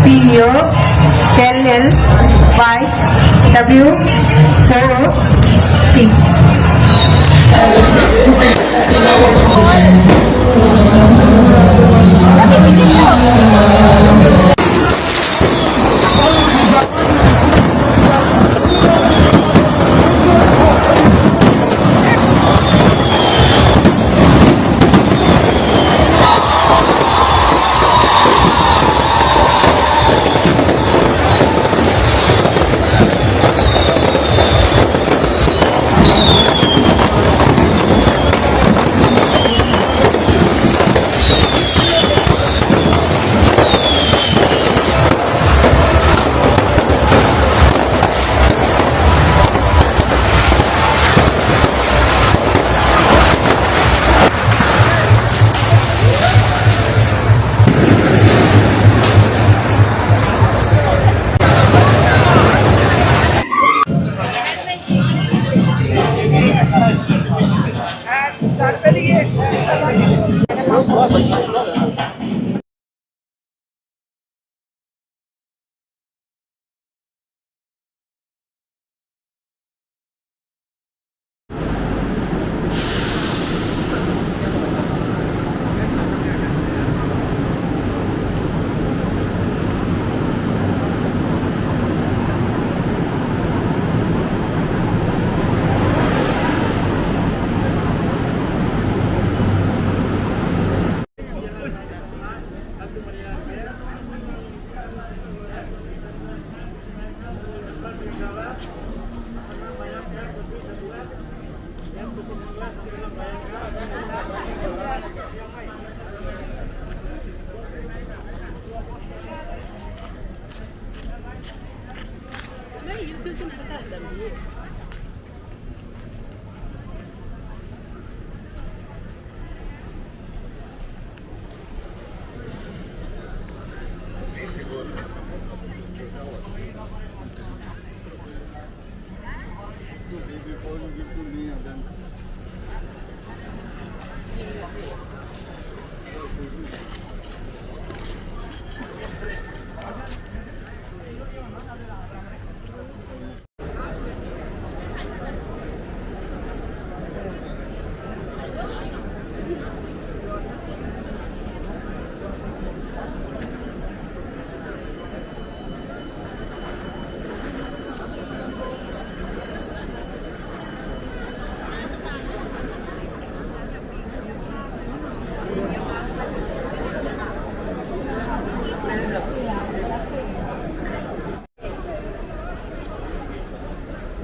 PO LLYW4T.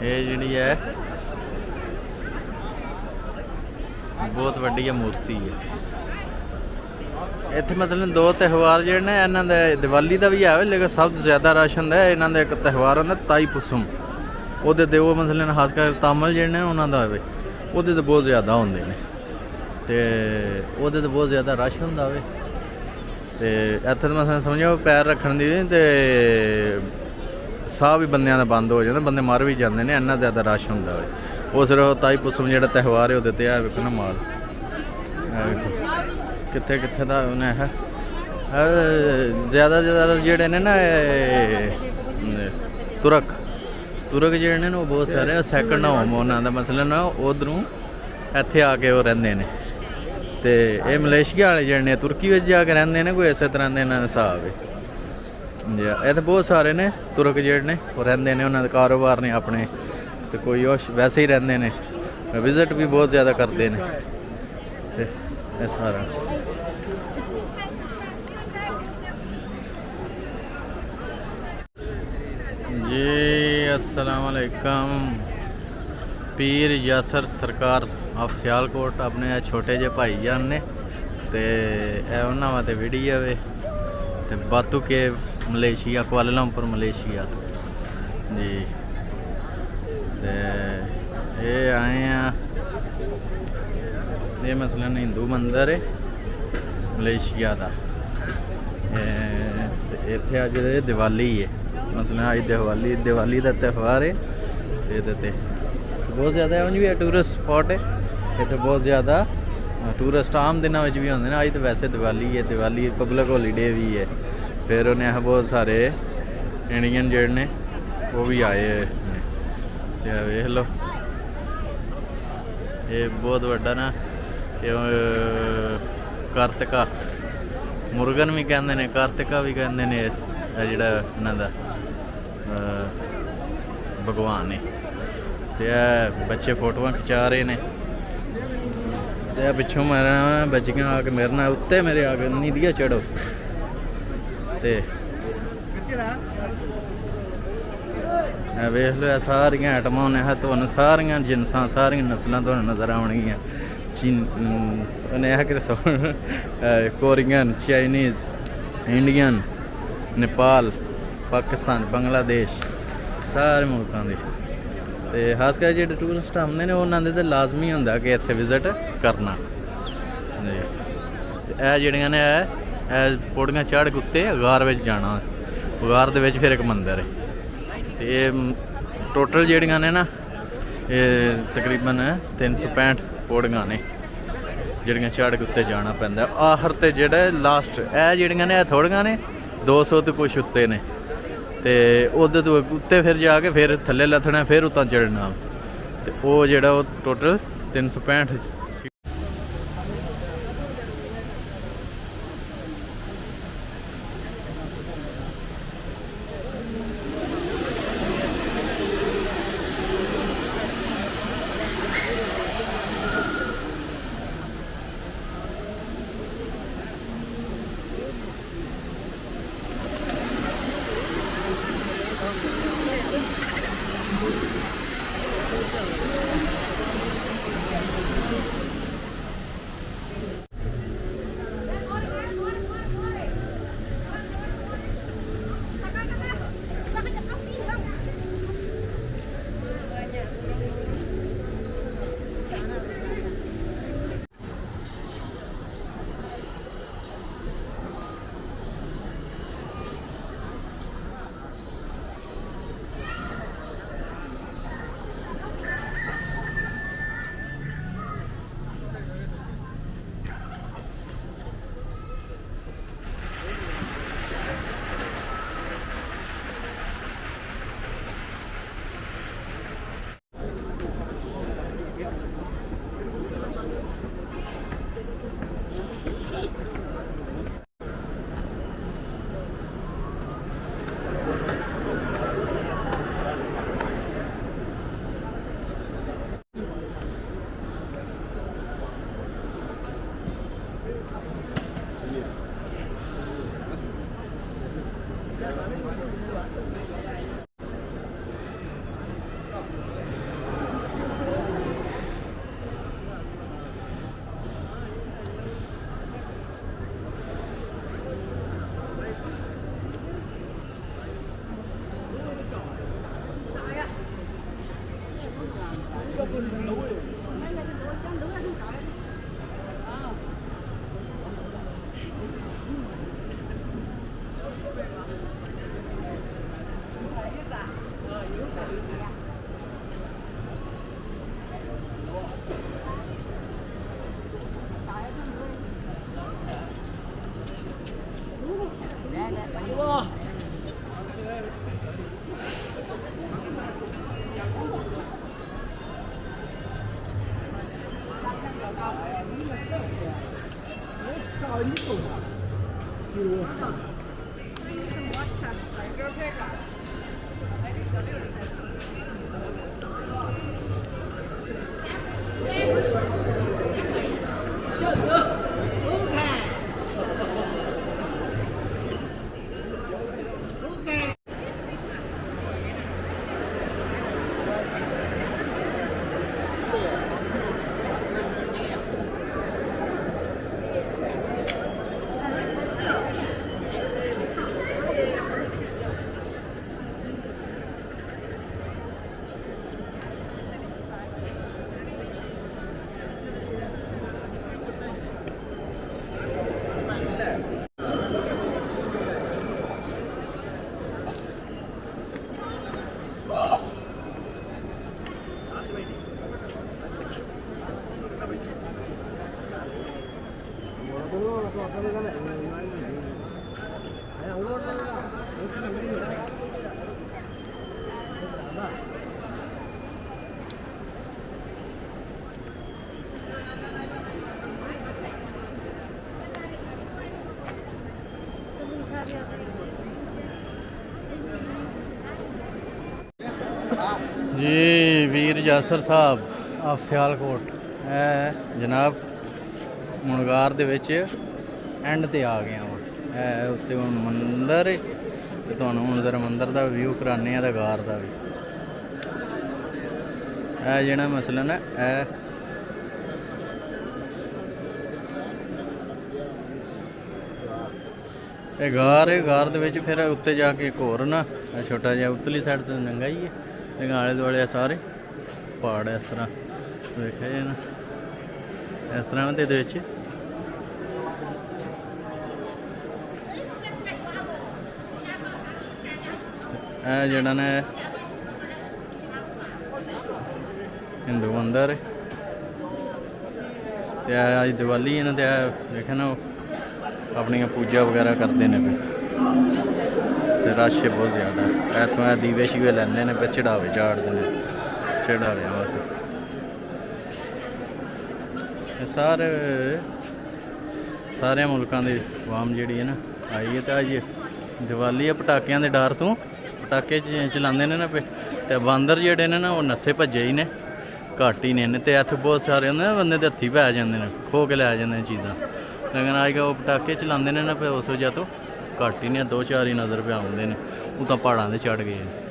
ਇਹ ਜਿਹੜੀ ਹੈ ਬਹੁਤ ਵੱਡੀ ਮੂਰਤੀ ਹੈ। ਇੱਥੇ ਮਤਲਬ ਦੋ ਤਿਉਹਾਰ ਜਿਹੜੇ ਨੇ ਇਹਨਾਂ ਦੇ, ਦੀਵਾਲੀ ਦਾ ਵੀ ਹੈ ਲੇਕਿਨ ਸਭ ਤੋਂ ਜ਼ਿਆਦਾ ਰਸ਼ ਹੁੰਦਾ ਇਹਨਾਂ ਦਾ ਇੱਕ ਤਿਉਹਾਰ ਹੁੰਦਾ ਤਾਈ ਪੁਸਮ, ਉਹਦੇ ਤੇ ਉਹ ਮਤਲਬ ਖਾਸ ਕਰ ਤਾਮਿਲ ਜਿਹੜੇ ਨੇ ਉਹਨਾਂ ਦਾ ਹੋਵੇ ਉਹਦੇ ਤੇ ਬਹੁਤ ਜ਼ਿਆਦਾ ਹੁੰਦੇ ਨੇ ਤੇ ਉਹਦੇ ਤੇ ਬਹੁਤ ਜ਼ਿਆਦਾ ਰਸ਼ ਹੁੰਦਾ ਹੋਵੇ ਤੇ ਇੱਥੇ ਤਾਂ ਮਤਲਬ ਸਮਝੋ ਪੈਰ ਰੱਖਣ ਦੀ ਤੇ ਸਾਹ ਵੀ ਬੰਦਿਆਂ ਦਾ ਬੰਦ ਹੋ ਜਾਂਦਾ, ਬੰਦੇ ਮਰ ਵੀ ਜਾਂਦੇ ਨੇ, ਇੰਨਾ ਜ਼ਿਆਦਾ ਰਸ਼ ਹੁੰਦਾ ਹੋਵੇ। ਉਹ ਸਿਰਫ ਤਾਈ ਪੁਸਮ ਜਿਹੜਾ ਤਿਉਹਾਰ ਹੈ ਉਹਦੇ ਤੇ ਆ ਵੇਖੋ ਨਾ ਮਾਲ, ਕਿੱਥੇ ਕਿੱਥੇ ਦਾ ਉਹਨੇ ਹੈ ਜ਼ਿਆਦਾ ਜਿਹੜੇ ਨੇ ਨਾ ਤੁਰਕ ਜਿਹੜੇ ਨੇ ਉਹ ਬਹੁਤ ਸਾਰੇ ਸੈਕਿੰਡ ਹੋਮ ਉਹਨਾਂ ਦਾ ਮਸਲਾ ਨਾ ਉੱਧਰੋਂ ਇੱਥੇ ਆ ਕੇ ਉਹ ਰਹਿੰਦੇ ਨੇ ਤੇ ਇਹ ਮਲੇਸ਼ੀਆ ਵਾਲੇ ਜਿਹੜੇ ਨੇ ਤੁਰਕੀ ਵਿੱਚ ਜਾ ਕੇ ਰਹਿੰਦੇ ਨੇ, ਕੋਈ ਇਸੇ ਤਰ੍ਹਾਂ ਦੇ ਇਹਨਾਂ ਦਾ ਹਿਸਾਬ ਹੈ ਜੀ। ਇਹ ਤਾਂ ਬਹੁਤ ਸਾਰੇ ਨੇ ਤੁਰਕ ਜਿਹੜੇ ਨੇ ਉਹ ਰਹਿੰਦੇ ਨੇ, ਉਹਨਾਂ ਦੇ ਕਾਰੋਬਾਰ ਨੇ ਆਪਣੇ ਤੇ ਕੋਈ ਉਹ ਵੈਸੇ ਹੀ ਰਹਿੰਦੇ ਨੇ, ਵਿਜ਼ਿਟ ਵੀ ਬਹੁਤ ਜ਼ਿਆਦਾ ਕਰਦੇ ਨੇ ਤੇ ਇਹ ਸਾਰਾ जी। अस्सलाम वालेकुम। पीर यासर सरकार ऑफ सियालकोट अपने छोटे जे भाई जान ने ते उन्होंने वास्ते वीडियो वे ते बातू केव मलेशिया कुआला लंपुर मलेशिया जी। ते ये आए हैं, ये मसलन हिंदू मंदिर है मलेशिया का। इत्थे अज दिवाली है, मसलन अज दिवाली का त्यौहार है। ये बहुत ज़्यादा उंज भी टूरिस्ट स्पॉट है, इतने बहुत ज़्यादा टूरिस्ट आम दिनों भी होंगे। अज तो वैसे दिवाली है, दिवाली पब्लिक हॉलीडे भी है फिर उन्हें बहुत सारे इंडियन जेड ने वो भी आए ने वेख लो ये बहुत बड़ा ना ये कार्तिका मुर्गन भी कहते हैं कार्तिका भी कहते हैं इस जोड़ा इन्हों का भगवान है तो बच्चे फोटोआं खिचा रहे हैं तो पिछों मेरा बच्चियां आके मेरे ना उत्ते मेरे आके नीदिया चढ़ो तो वेख लो सारिया आइटम उन्हें तुहानूं सारिया जिनसा सारिया नस्लों तुहानूं नज़र आउणगियां Korean Chinese Indian Nepal Pakistan Bangladesh सारे मुल्कों के तो खास कर जो टूरिस्ट आते हैं उन्होंने तो लाजमी होंगे कि इत्थे विजिट करना जड़ियाँ ने पौड़ियाँ चढ़ के उत्ते अगार में जाना अगार दे विच फिर एक मंदिर है तो ये टोटल जड़ियाँ ने ना ये तकरीबन 365 पौड़ियाँ ने जड़ियाँ चढ़ के उत्ते जाना पैंदा आखिर ते जेड़ा लास्ट जड़ियाँ ने थोड़ियाँ ने 200 तो कुछ उत्ते ने तो उधर तो उत्ते फिर जाके फिर थल्ले लथना फिर उतना चढ़ना तो वो जेड़ा टोटल 365 जी वीर जासर साहब ऑफ सियालकोट है जनाब मुनगार दे विच एंड ते आ गया वा है उत्ते हुण मंदर ते तुहानूं हुण जरा मंदर दा व्यू कराने आ ते गार दा भी है जेहड़ा मसलन है ਇਹ ਗਾਰ ਹੈ ਗਾਰ ਦੇ ਵਿੱਚ ਫਿਰ ਉੱਤੇ ਜਾ ਕੇ ਇੱਕ ਹੋਰ ਨਾ ਛੋਟਾ ਜਿਹਾ ਉੱਤਲੀ ਸਾਈਡ ਤੇ ਨੰਗਾ ਹੀ ਹੈ ਤੇ ਆਲੇ ਦੁਆਲੇ ਸਾਰੇ ਪਹਾੜ ਇਸ ਤਰ੍ਹਾਂ ਵੇਖਿਆ ਜੇ ਨਾ ਇਸ ਤਰ੍ਹਾਂ ਦੇ ਵਿੱਚ ਇਹ ਜਿਹੜਾ ਨਾ ਹਿੰਦੂ ਮੰਦਰ ਤੇ ਅੱਜ ਦੀਵਾਲੀ ਇਹਨਾਂ ਤੇ ਵੇਖਿਆ ਨਾ ਆਪਣੀਆਂ ਪੂਜਾ ਵਗੈਰਾ ਕਰਦੇ ਨੇ ਤੇ ਰਸ਼ ਬਹੁਤ ਜ਼ਿਆਦਾ ਇੱਥੋਂ ਇਹ ਦੀਵੇ ਸ਼ੀਵੇ ਲੈਂਦੇ ਨੇ ਫਿਰ ਚੜਾਵੇ ਚਾੜਦੇ ਨੇ ਚੜਾਵੇ ਵਾਸਤੇ ਇਹ ਸਾਰੇ ਮੁਲਕਾਂ ਦੇ ਆਵਾਮ ਜਿਹੜੀ ਹੈ ਨਾ ਆਈ ਹੈ ਤੇ ਅੱਜ ਦੀਵਾਲੀ ਹੈ ਪਟਾਕਿਆਂ ਦੇ ਡਰ ਤੋਂ ਪਟਾਕੇ ਚਲਾਉਂਦੇ ਨੇ ਨਾ ਤੇ ਬਾਂਦਰ ਜਿਹੜੇ ਨੇ ਨਾ ਉਹ ਨੱਸੇ ਭੱਜੇ ਹੀ ਨੇ ਘੱਟ ਹੀ ਨੇ ਤੇ ਇੱਥੇ ਬਹੁਤ ਸਾਰੇ ਹੁੰਦੇ ਨੇ ਬੰਦੇ ਦੇ ਹੱਥੀ ਪੈ ਜਾਂਦੇ ਨੇ ਖੋ ਕੇ ਲੈ ਜਾਂਦੇ ਨੇ ਚੀਜ਼ਾਂ लेकिन अजकल वो पटाके चलाते हैं ना पे उस वजह तो घट ही नहीं 2-4 ही नज़र पे आते हैं वो तो पहाड़ों से चढ़ गए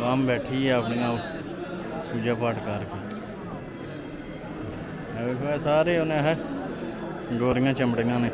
आम बैठी है अपनी पूजा पाठ करके देखो सारे उन्हें है गोरियां चमड़ियां ने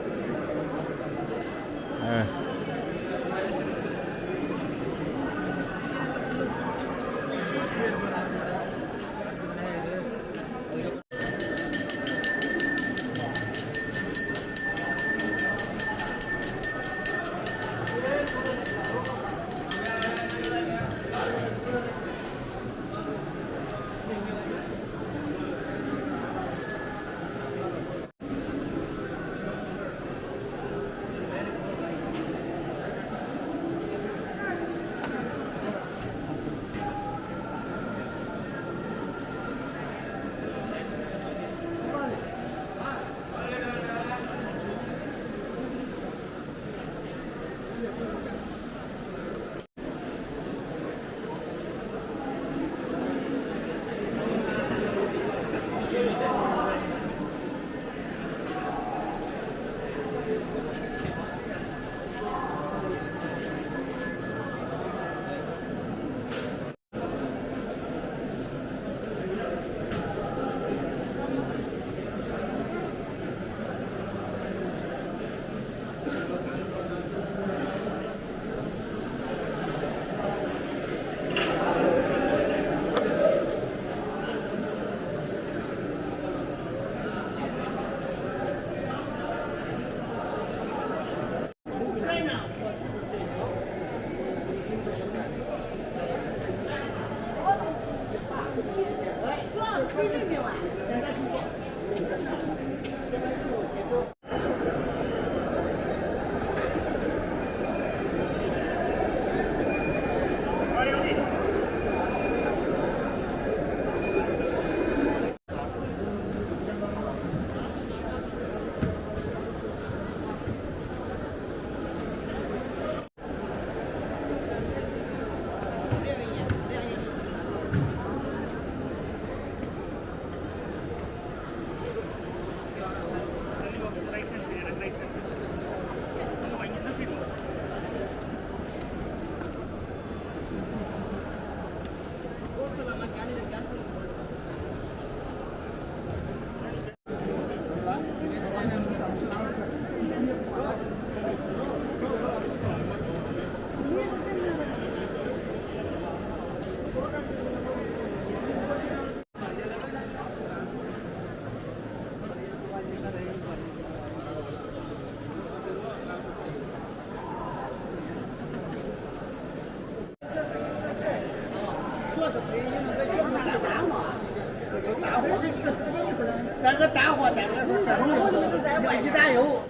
咱个大货单个说要一大油。